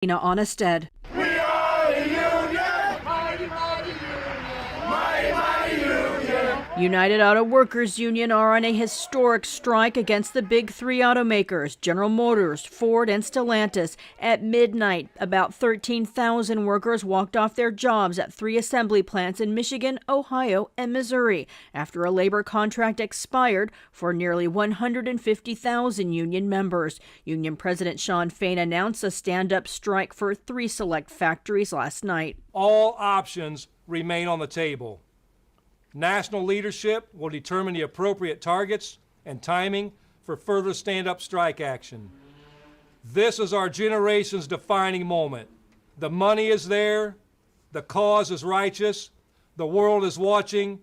Onnested. We are the union! Mighty, mighty union! Mighty, mighty union! United Auto Workers Union are on a historic strike against the big three automakers, General Motors, Ford, and Stellantis. At midnight, about 13,000 workers walked off their jobs at 3 assembly plants in Michigan, Ohio, and Missouri after a labor contract expired for nearly 150,000 union members. Union President Shawn Fain announced a stand-up strike for 3 select factories last night. All options remain on the table. National leadership will determine the appropriate targets and timing for further stand-up strike action. This is our generation's defining moment. The money is there, the cause is righteous, the world is watching,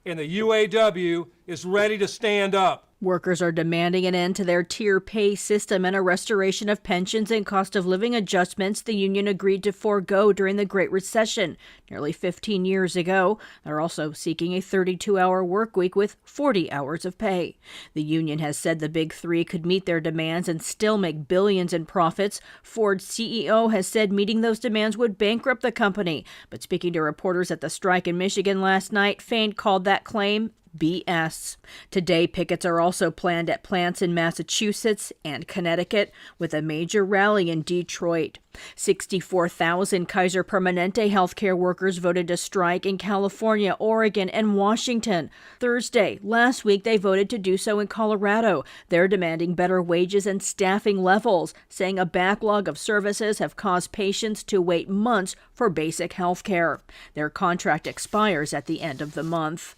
and the UAW is ready to stand up. Workers are demanding an end to their tier pay system and a restoration of pensions and cost of living adjustments the union agreed to forego during the Great Recession nearly 15 years ago. They're also seeking a 32-hour work week with 40 hours of pay. The union has said the big three could meet their demands and still make billions in profits. Ford's CEO has said meeting those demands would bankrupt the company. But speaking to reporters at the strike in Michigan last night, Fain called that claim BS. Today, pickets are also planned at plants in Massachusetts and Connecticut, with a major rally in Detroit. 64,000 Kaiser Permanente healthcare workers voted to strike in California, Oregon, and Washington. Thursday, last week, they voted to do so in Colorado. They're demanding better wages and staffing levels, saying a backlog of services have caused patients to wait months for basic health care. Their contract expires at the end of the month.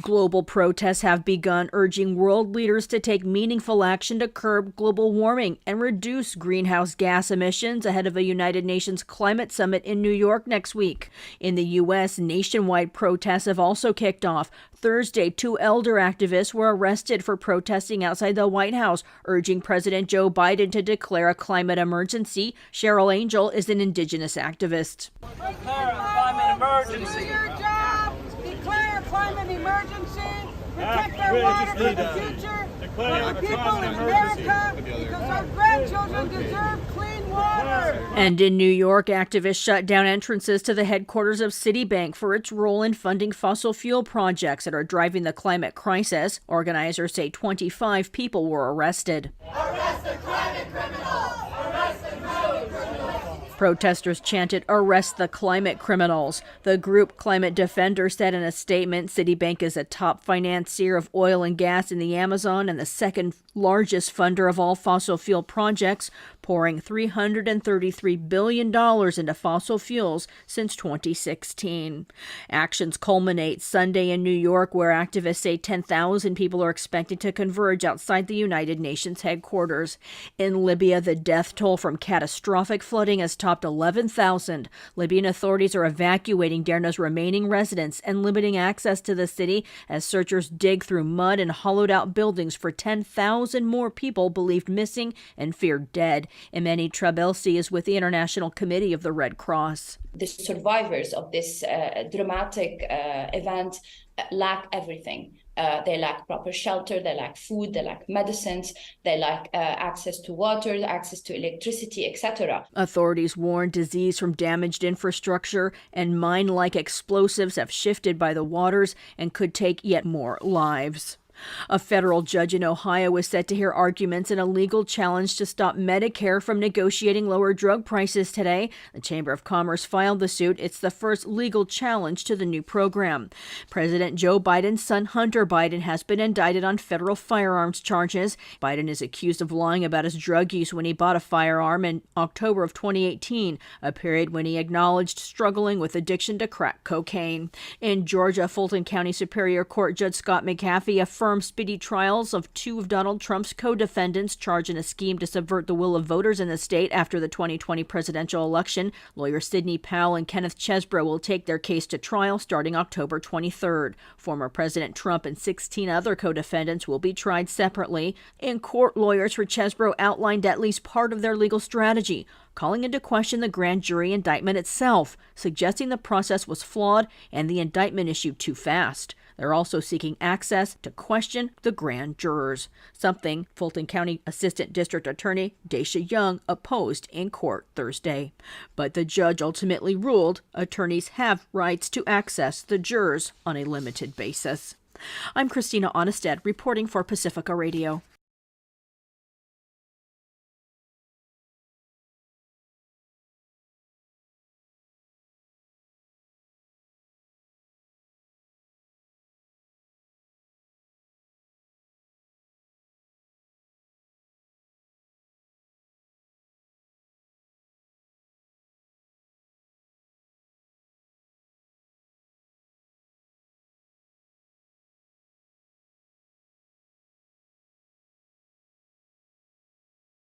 Global protests have begun, urging world leaders to take meaningful action to curb global warming and reduce greenhouse gas emissions ahead of a United Nations climate summit in New York next week. In the U.S., nationwide protests have also kicked off. Thursday, 2 elder activists were arrested for protesting outside the White House, urging President Joe Biden to declare a climate emergency. Cheryl Angel is an indigenous activist. Declare a climate emergency. Do your job. Declare a climate emergency. Protect our water for the future. For the people in America, because our grandchildren deserve clean water. And in New York, activists shut down entrances to the headquarters of Citibank for its role in funding fossil fuel projects that are driving the climate crisis. Organizers say 25 people were arrested. Arrest the climate criminals! Arrest the climate criminals! Protesters chanted, "Arrest the climate criminals." The group Climate Defender said in a statement, Citibank is a top financier of oil and gas in the Amazon and the second largest funder of all fossil fuel projects, pouring $333 billion into fossil fuels since 2016. Actions culminate Sunday in New York, where activists say 10,000 people are expected to converge outside the United Nations headquarters. In Libya, the death toll from catastrophic flooding has topped 11,000. Libyan authorities are evacuating Derna's remaining residents and limiting access to the city as searchers dig through mud and hollowed-out buildings for 10,000 more people believed missing and feared dead. Imeni Trabelsi is with the International Committee of the Red Cross. The survivors of this dramatic event lack everything. They lack proper shelter, they lack food, they lack medicines, they lack access to water, access to electricity, etc. Authorities warn disease from damaged infrastructure and mine-like explosives have shifted by the waters and could take yet more lives. A federal judge in Ohio is set to hear arguments in a legal challenge to stop Medicare from negotiating lower drug prices today. The Chamber of Commerce filed the suit. It's the first legal challenge to the new program. President Joe Biden's son, Hunter Biden, has been indicted on federal firearms charges. Biden is accused of lying about his drug use when he bought a firearm in October of 2018, a period when he acknowledged struggling with addiction to crack cocaine. In Georgia, Fulton County Superior Court Judge Scott McAfee affirmed speedy trials of 2 of Donald Trump's co-defendants charged in a scheme to subvert the will of voters in the state after the 2020 presidential election. Lawyers Sidney Powell and Kenneth Chesbrough will take their case to trial starting October 23rd. Former President Trump and 16 other co-defendants will be tried separately. In court, lawyers for Chesbrough outlined at least part of their legal strategy: calling into question the grand jury indictment itself, suggesting the process was flawed and the indictment issued too fast. They're also seeking access to question the grand jurors, something Fulton County Assistant District Attorney Daisha Young opposed in court Thursday. But the judge ultimately ruled attorneys have rights to access the jurors on a limited basis. I'm Christina Onnested reporting for Pacifica Radio.